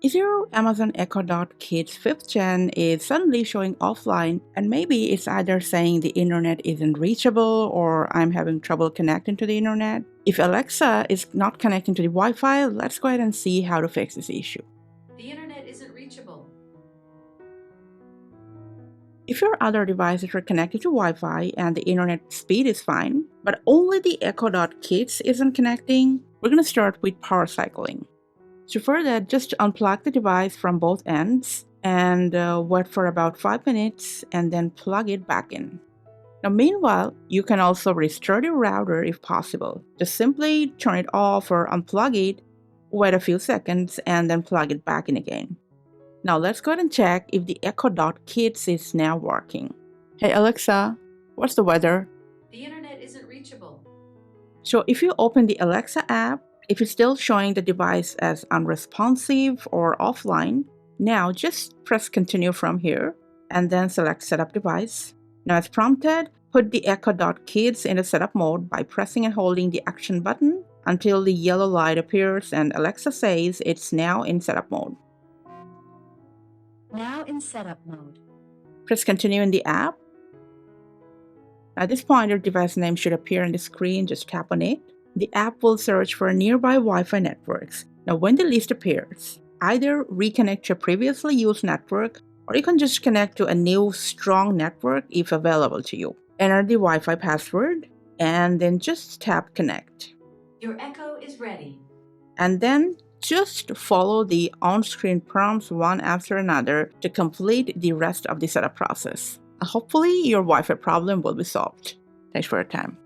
If your Amazon Echo Dot Kids 5th Gen is suddenly showing offline, and maybe it's either saying the internet isn't reachable or I'm having trouble connecting to the internet. If Alexa is not connecting to the Wi-Fi, let's go ahead and see how to fix this issue. The internet isn't reachable. If your other devices are connected to Wi-Fi and the internet speed is fine, but only the Echo Dot Kids isn't connecting, we're going to start with power cycling. So for that, just unplug the device from both ends and wait for about 5 minutes and then plug it back in. Now meanwhile, you can also restart your router if possible. Just simply turn it off or unplug it, wait a few seconds, and then plug it back in again. Now let's go ahead and check if the Echo Dot Kids is now working. Hey Alexa, what's the weather? The internet isn't reachable. So if you open the Alexa app, if it's still showing the device as unresponsive or offline, now just press continue from here and then select setup device. Now as prompted, put the Echo Dot Kids into setup mode by pressing and holding the action button until the yellow light appears and Alexa says it's now in setup mode. Now in setup mode. Press continue in the app. At this point, your device name should appear on the screen. Just tap on it. The app will search for nearby Wi-Fi networks. Now, when the list appears, either reconnect your previously used network, or you can just connect to a new strong network if available to you. Enter the Wi-Fi password, and then just tap connect. Your Echo is ready. And then just follow the on-screen prompts one after another to complete the rest of the setup process. Hopefully, your Wi-Fi problem will be solved. Thanks for your time.